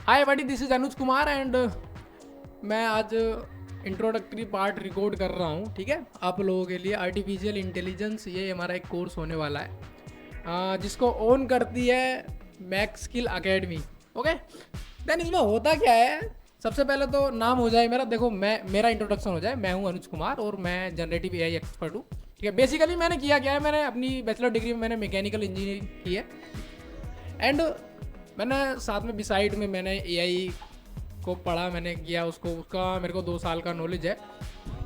Hi buddy, this is Anuj Kumar and मैं आज introductory part record कर रहा हूँ। ठीक है, आप लोगों के लिए आर्टिफिशियल इंटेलिजेंस ये हमारा एक कोर्स होने वाला है जिसको ओन करती है Max Skill Academy. Okay, then इसमें होता क्या है, सबसे पहले तो नाम हो जाए मेरा। देखो, मेरा इंट्रोडक्शन हो जाए। मैं हूँ अनुज कुमार और मैं जनरेटिव एआई एक्सपर्ट हूँ। ठीक है, बेसिकली मैंने किया क्या है, मैंने अपनी बैचलर डिग्री में मैंने मैकेनिकल इंजीनियरिंग की है एंड मैंने साथ में बिसाइड में मैंने एआई को पढ़ा, मैंने किया उसका मेरे को 2 साल का नॉलेज है।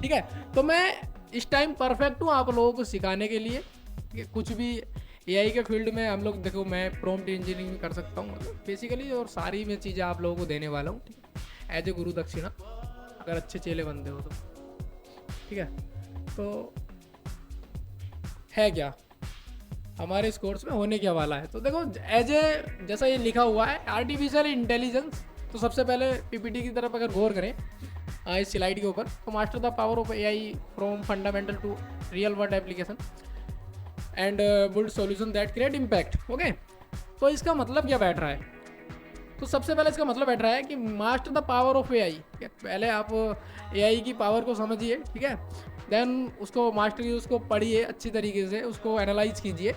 ठीक है, तो मैं इस टाइम परफेक्ट हूँ आप लोगों को सिखाने के लिए। ठीक है, कुछ भी एआई के फील्ड में हम लोग, देखो मैं प्रॉम्प्ट इंजीनियरिंग कर सकता हूँ मतलब बेसिकली, और सारी मैं चीज़ें आप लोगों को देने वाला हूँ। ठीक है, एज ए गुरु दक्षिणा, अगर अच्छे चेले बनते हो तो। ठीक है, तो है क्या हमारे इस कोर्स में होने क्या वाला है, तो देखो जैसा ये लिखा हुआ है आर्टिफिशियल इंटेलिजेंस। तो सबसे पहले पीपीटी की तरफ अगर गौर करें इस स्लाइड के ऊपर, तो master the power of AI from fundamental to real world application and build solution that create impact. Okay, तो इसका मतलब क्या बैठ रहा है, तो सबसे पहले इसका मतलब बैठ रहा है कि master the power of AI. पहले आप एआई की पावर को समझिए। ठीक है, देन उसको मास्टर उसको पढ़िए अच्छी तरीके से, उसको एनालाइज कीजिए।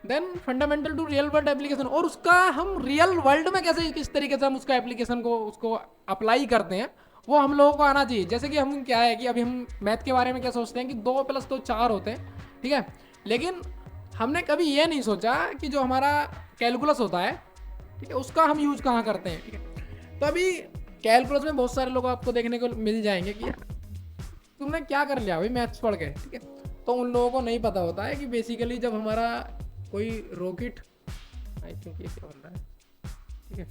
Then fundamental to real world application, और उसका हम रियल वर्ल्ड में कैसे, किस तरीके से हम उसका एप्लीकेशन को उसको अप्लाई करते हैं, वो हम लोगों को आना चाहिए। जैसे कि हम क्या है कि अभी हम मैथ के बारे में क्या सोचते हैं कि 2 + 2 4 होते हैं। ठीक है, लेकिन हमने कभी ये नहीं सोचा कि जो हमारा कैलकुलस होता है, ठीक है, उसका हम यूज कहाँ करते हैं। ठीक है, तो अभी कैलकुलस में बहुत सारे लोग आपको देखने को मिल जाएंगे कि तुमने क्या कर लिया भाई मैथ्स पढ़ के। ठीक है, तो उन लोगों को नहीं पता होता है कि बेसिकली जब हमारा कोई रॉकेट, आई थिंक ये क्या बन रहा है, ठीक है,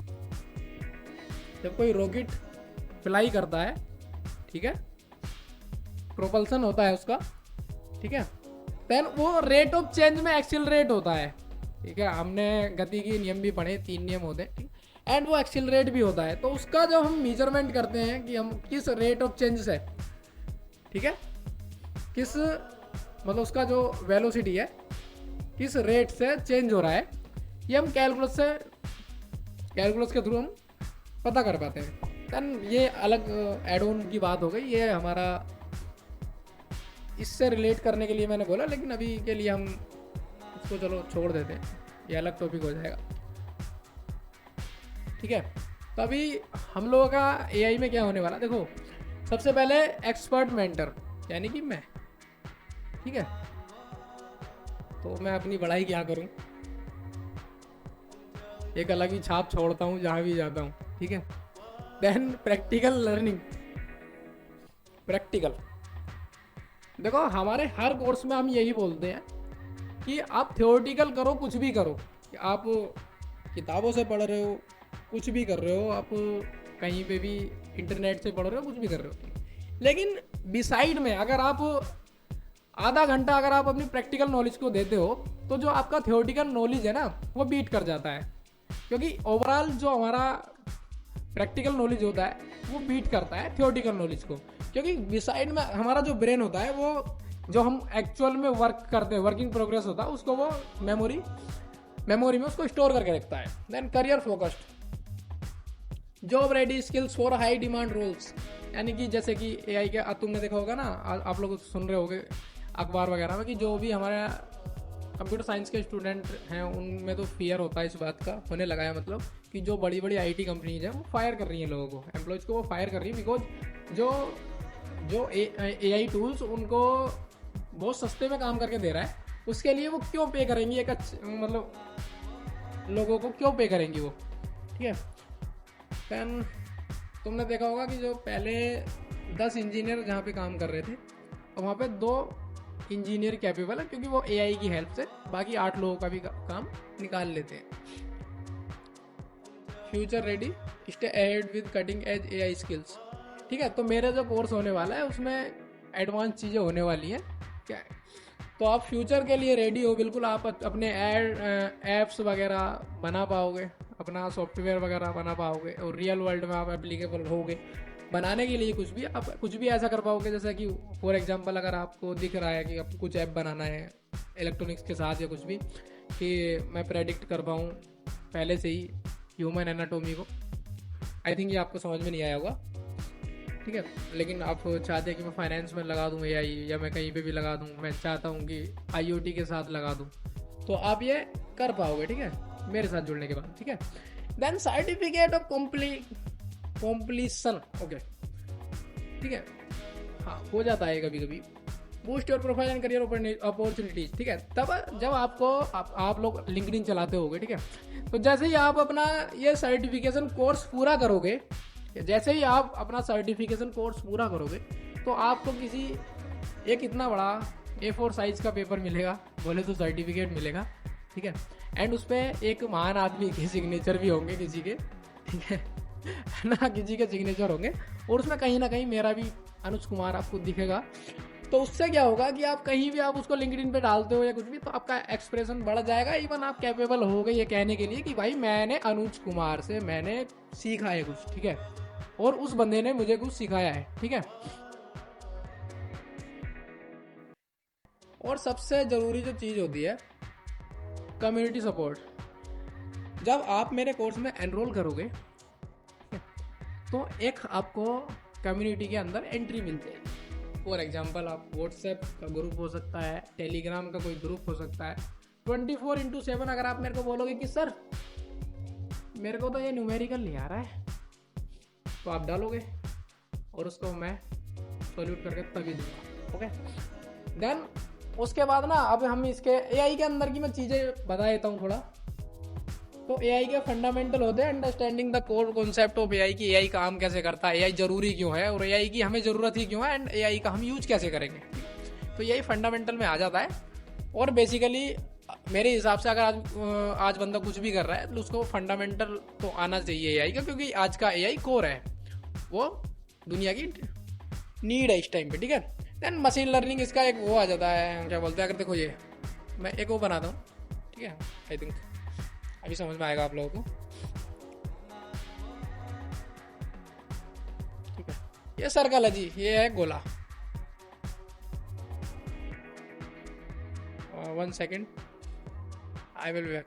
जब कोई रॉकेट फ्लाई करता है, ठीक है, प्रोपल्सन होता है उसका, ठीक है, देन वो रेट ऑफ चेंज में एक्सिलरेट होता है। ठीक है, हमने गति के नियम भी पढ़े, 3 नियम होते हैं। ठीक, एंड वो एक्सिलरेट भी होता है। तो उसका जो हम मेजरमेंट करते हैं कि हम किस रेट ऑफ चेंज से, ठीक है, किस मतलब उसका जो वेलोसिटी है किस रेट से चेंज हो रहा है, ये हम कैलकुलस के थ्रू हम पता कर पाते हैं। देन ये अलग एड ऑन की बात हो गई, ये हमारा इससे रिलेट करने के लिए मैंने बोला, लेकिन अभी के लिए हम इसको चलो छोड़ देते हैं, ये अलग टॉपिक हो जाएगा। ठीक है, तो अभी हम लोगों का एआई में क्या होने वाला, देखो सबसे पहले एक्सपर्ट मेंटर यानी कि मैं। ठीक है, तो मैं अपनी पढ़ाई क्या करूं, एक अलग ही छाप छोड़ता हूं जहां भी जाता हूं। ठीक है, देन प्रैक्टिकल लर्निंग। प्रैक्टिकल, देखो हमारे हर कोर्स में हम यही बोलते हैं कि आप थ्योरेटिकल करो, कुछ भी करो, आप किताबों से पढ़ रहे हो, कुछ भी कर रहे हो, आप कहीं पे भी इंटरनेट से पढ़ रहे हो, कुछ भी कर रहे हो, लेकिन बिसाइड में अगर आप आधा घंटा अगर आप अपनी प्रैक्टिकल नॉलेज को देते हो, तो जो आपका थ्योरेटिकल नॉलेज है ना, वो बीट कर जाता है। क्योंकि ओवरऑल जो हमारा प्रैक्टिकल नॉलेज होता है वो बीट करता है थ्योरेटिकल नॉलेज को। क्योंकि बिसाइड में हमारा जो ब्रेन होता है, वो जो हम एक्चुअल में वर्क करते हैं, वर्किंग प्रोग्रेस होता है, उसको वो मेमोरी में उसको स्टोर करके रखता है। Then career focused, job ready skills for high demand roles, यानी कि जैसे कि एआई के तुमने देखा होगा ना, आप लोग सुन रहे होगे अखबार वगैरह में कि जो भी हमारे कंप्यूटर साइंस के स्टूडेंट हैं उनमें तो फियर होता है इस बात का, होने लगा है, मतलब कि जो बड़ी बड़ी आईटी कंपनीज हैं वो फायर कर रही हैं लोगों को, एम्प्लॉयज़ को वो फायर कर रही है, बिकॉज जो एआई टूल्स उनको बहुत सस्ते में काम करके दे रहा है, उसके लिए वो क्यों पे करेंगी, एक मतलब लोगों को क्यों पे करेंगी वो। ठीक है, देन तुमने देखा होगा कि जो पहले 10 इंजीनियर जहाँ पे काम कर रहे थे, और वहाँ पे 2 इंजीनियर कैपेबल है, क्योंकि वो एआई की हेल्प से बाकी 8 लोगों का भी काम निकाल लेते हैं। Future ready, stay ahead with cutting edge AI skills. ठीक है, तो मेरा जो कोर्स होने वाला है उसमें एडवांस चीज़ें होने वाली हैं। क्या है, तो आप फ्यूचर के लिए रेडी हो बिल्कुल, आप अपने एप्स वगैरह बना पाओगे, अपना सॉफ्टवेयर वगैरह बना पाओगे, और रियल वर्ल्ड में आप एप्लीकेबल होगे। बनाने के लिए कुछ भी आप कुछ भी ऐसा कर पाओगे, जैसा कि फॉर एग्जांपल अगर आपको दिख रहा है कि आपको कुछ ऐप बनाना है इलेक्ट्रॉनिक्स के साथ या कुछ भी, कि मैं प्रेडिक्ट कर पाऊँ पहले से ही ह्यूमन एनाटोमी को, आई थिंक ये आपको समझ में नहीं आया होगा, ठीक है। लेकिन आप चाहते हैं कि मैं फाइनेंस में लगा दूँ एआई, या मैं कहीं पे भी लगा दूँ, मैं चाहता हूँ कि आईओटी के साथ लगा दूँ, तो आप ये कर पाओगे, ठीक है, मेरे साथ जुड़ने के बाद, ठीक है। Then certificate of completion, okay, ठीक है, हाँ हो जाता है कभी कभी। Boost your profile and career opportunities, ठीक है। तब जब आप लोग लिंक्डइन चलाते होगे, ठीक है, तो जैसे ही आप अपना ये सर्टिफिकेशन कोर्स पूरा करोगे, जैसे ही आप अपना सर्टिफिकेशन कोर्स पूरा करोगे, तो आपको एक इतना बड़ा A4 साइज का पेपर मिलेगा, बोले तो सर्टिफिकेट मिलेगा, ठीक है। एंड उस पर एक महान आदमी के सिग्नेचर भी होंगे, किसी के, ठीक है ना, किसी के सिग्नेचर होंगे, और उसमें कहीं ना कहीं मेरा भी, अनुज कुमार आपको दिखेगा। तो उससे क्या होगा कि आप कहीं भी आप उसको लिंक्डइन पे डालते हो या कुछ भी, तो आपका एक्सप्रेशन बढ़ जाएगा, इवन आप कैपेबल हो गए ये कहने के लिए कि भाई मैंने अनुज कुमार से मैंने सीखा है कुछ, ठीक है, और उस बंदे ने मुझे कुछ सिखाया है, ठीक है। और सबसे जरूरी जो चीज होती है, कम्युनिटी सपोर्ट। जब आप मेरे कोर्स में एनरोल करोगे, तो एक आपको कम्युनिटी के अंदर एंट्री मिल जाएगी। फॉर एग्जांपल, आप व्हाट्सएप का ग्रुप हो सकता है, टेलीग्राम का कोई ग्रुप हो सकता है। 24/7 अगर आप मेरे को बोलोगे कि सर मेरे को तो ये न्यूमेरिकल नहीं आ रहा है, तो आप डालोगे और उसको मैं सॉल्यूट करके तभी दूंगा, ओके। देन उसके बाद ना, अब हम इसके एआई के अंदर की मैं चीज़ें बता देता हूँ थोड़ा। तो एआई के फंडामेंटल होते हैं, understanding the core concept of AI, की एआई काम कैसे करता है, एआई जरूरी क्यों है, और एआई की हमें ज़रूरत ही क्यों है, एंड एआई का हम यूज कैसे करेंगे। तो यही फंडामेंटल में आ जाता है। और बेसिकली मेरे हिसाब से अगर आज बंदा कुछ भी कर रहा है, तो उसको फंडामेंटल तो आना चाहिए एआई का, क्योंकि आज का एआई कोर है, वो दुनिया की नीड है इस टाइम पे, ठीक है। देन मशीन लर्निंग, इसका एक वो आ जाता है, क्या बोलते हैं, अगर देखो ये मैं एक वो बनाता हूँ, ठीक है, आई थिंक अभी समझ में आएगा आप लोगों को, ठीक है। ये सर्कल है जी, ये है गोला। 1 सेकेंड, आई विल बैक।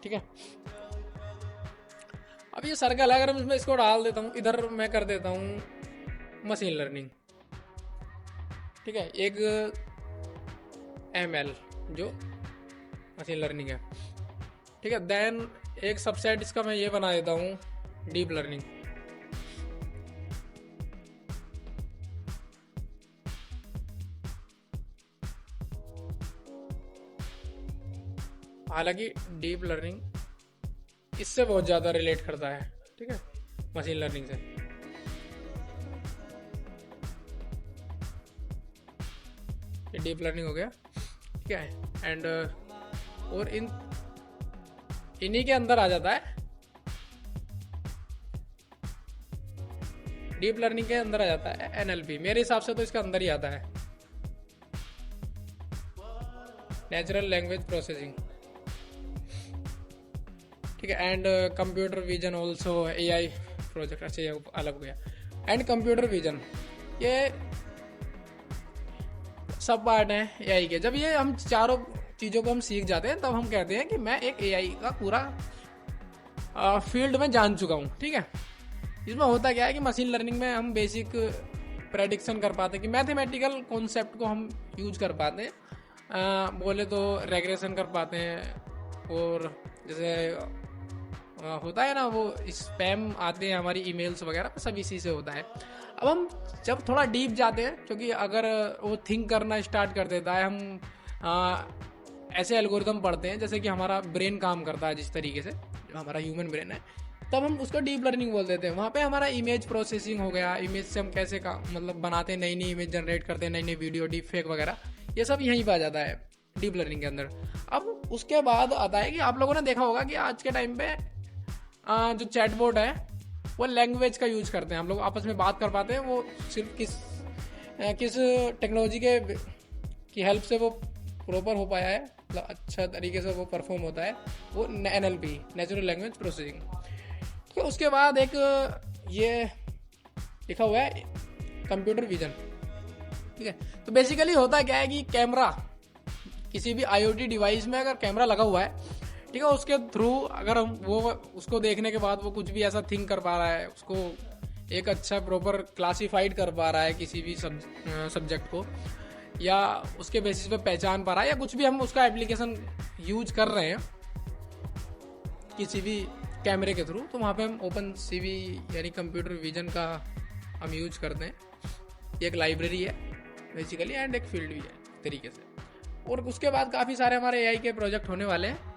ठीक है, अब ये सर्कल है, अगर मैं इसको डाल देता हूँ इधर, मैं कर देता हूँ मशीन लर्निंग, ठीक है, एक ML जो मशीन लर्निंग है, ठीक है। देन एक सबसेट इसका मैं ये बना देता हूँ डीप लर्निंग, हालांकि डीप लर्निंग इससे बहुत ज़्यादा रिलेट करता है, ठीक है, मशीन लर्निंग से। ये डीप लर्निंग हो गया, ठीक है। एंड और इन्हीं के अंदर आ जाता है, डीप लर्निंग के अंदर आ जाता है NLP। मेरे हिसाब से तो इसके अंदर ही आता है, नेचुरल लैंग्वेज प्रोसेसिंग, ठीक है। And computer vision also AI project, अच्छा ये अलग हो गया। एंड कंप्यूटर विजन, ये सब पार्ट है AI के। जब ये हम चारों चीज़ों को हम सीख जाते हैं, तब हम कहते हैं कि मैं एक AI का पूरा फील्ड में जान चुका हूँ, ठीक है। इसमें होता क्या है कि मशीन लर्निंग में हम बेसिक प्रेडिक्शन कर पाते हैं, कि मैथमेटिकल कॉन्सेप्ट को हम यूज कर पाते हैं, बोले तो रेग्रेशन कर पाते हैं, और जैसे होता है ना वो स्पैम आते हैं हमारी ईमेल्स वगैरह, सब इसी से होता है। अब हम जब थोड़ा डीप जाते हैं, क्योंकि अगर वो थिंक करना स्टार्ट कर देता है, हम ऐसे एल्गोरिदम पढ़ते हैं जैसे कि हमारा ब्रेन काम करता है जिस तरीके से, जो हमारा ह्यूमन ब्रेन है, तब हम उसको डीप लर्निंग बोल देते हैं। वहाँ पे हमारा इमेज प्रोसेसिंग हो गया, इमेज से हम कैसे मतलब बनाते हैं, नई नई इमेज जनरेट करते हैं, नई नई वीडियो, डीप फेक वगैरह, ये सब यहीं पर आ जाता है डीप लर्निंग के अंदर। अब उसके बाद आता है कि आप लोगों ने देखा होगा कि आज के टाइम पे जो चैटबॉट है वो लैंग्वेज का यूज करते हैं, हम लोग आपस में बात कर पाते हैं, वो सिर्फ किस टेक्नोलॉजी की हेल्प से वो प्रॉपर हो पाया है, मतलब अच्छा तरीके से वो परफॉर्म होता है, वो NLP, नेचुरल लैंग्वेज प्रोसेसिंग। तो उसके बाद एक ये लिखा हुआ है कंप्यूटर विजन, ठीक है। तो बेसिकली होता क्या है कि कैमरा, किसी भी IoT डिवाइस में अगर कैमरा लगा हुआ है, ठीक है। उसके थ्रू अगर हम वो उसको देखने के बाद वो कुछ भी ऐसा थिंक कर पा रहा है, उसको एक अच्छा प्रॉपर क्लासीफाइड कर पा रहा है किसी भी सब्जेक्ट को, या उसके बेसिस पे पहचान पा रहा है, या कुछ भी हम उसका एप्लीकेशन यूज कर रहे हैं किसी भी कैमरे के थ्रू, तो वहाँ पे हम ओपन सीवी यानी कंप्यूटर विजन का हम यूज करते हैं। ये एक लाइब्रेरी है बेसिकली एंड एक फील्ड भी है तरीके से। और उसके बाद काफ़ी सारे हमारे एआई के प्रोजेक्ट होने वाले हैं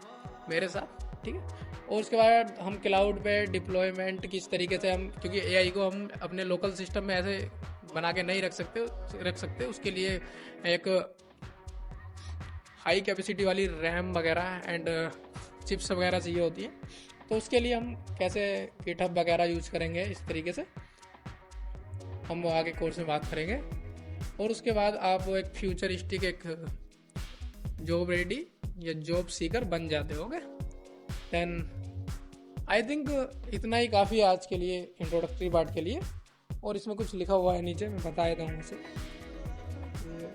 मेरे साथ, ठीक है। और उसके बाद हम क्लाउड पे डिप्लॉयमेंट किस तरीके से हम, क्योंकि एआई को हम अपने लोकल सिस्टम में ऐसे बना के नहीं रख सकते, उसके लिए एक हाई कैपेसिटी वाली रैम वगैरह एंड चिप्स वगैरह चाहिए होती है। तो उसके लिए हम कैसे गिटहब वगैरह यूज करेंगे, इस तरीके से हम वो आगे कोर्स में बात करेंगे। और उसके बाद आप वो एक फ्यूचरिस्टिक एक जॉब रेडी या जॉब सीकर बन जाते होगे। देन आई थिंक इतना ही काफ़ी है आज के लिए इंट्रोडक्टरी पार्ट के लिए। और इसमें कुछ लिखा हुआ है नीचे, मैं बता देता हूँ उसे,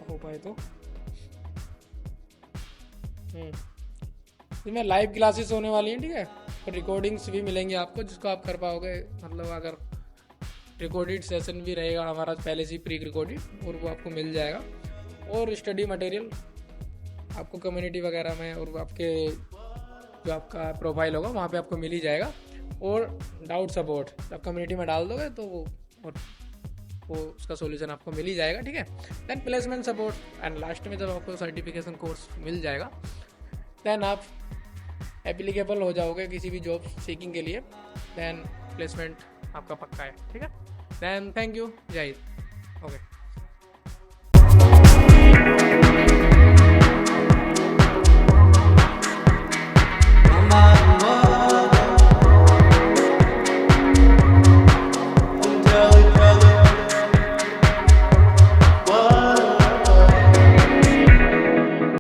हो पाए तो। इसमें लाइव क्लासेस होने वाली हैं, ठीक है। और रिकॉर्डिंग्स भी मिलेंगी आपको, जिसको आप कर पाओगे। मतलब अगर रिकॉर्डेड सेशन भी रहेगा हमारा पहले से प्री रिकॉर्डेड, और वो आपको मिल जाएगा। और स्टडी मटेरियल आपको कम्युनिटी वगैरह में, और आपके जो आपका प्रोफाइल होगा वहाँ पे आपको मिल ही जाएगा। और डाउट सपोर्ट आप कम्युनिटी में डाल दोगे तो वो उसका सॉल्यूशन आपको मिल ही जाएगा, ठीक है। Then placement support and last में जब आपको सर्टिफिकेशन कोर्स मिल जाएगा, देन आप एप्लीकेबल हो जाओगे किसी भी जॉब सीकिंग के लिए। देन प्लेसमेंट आपका पक्का है, ठीक है। देन थैंक यू, जय हिंद। ओके।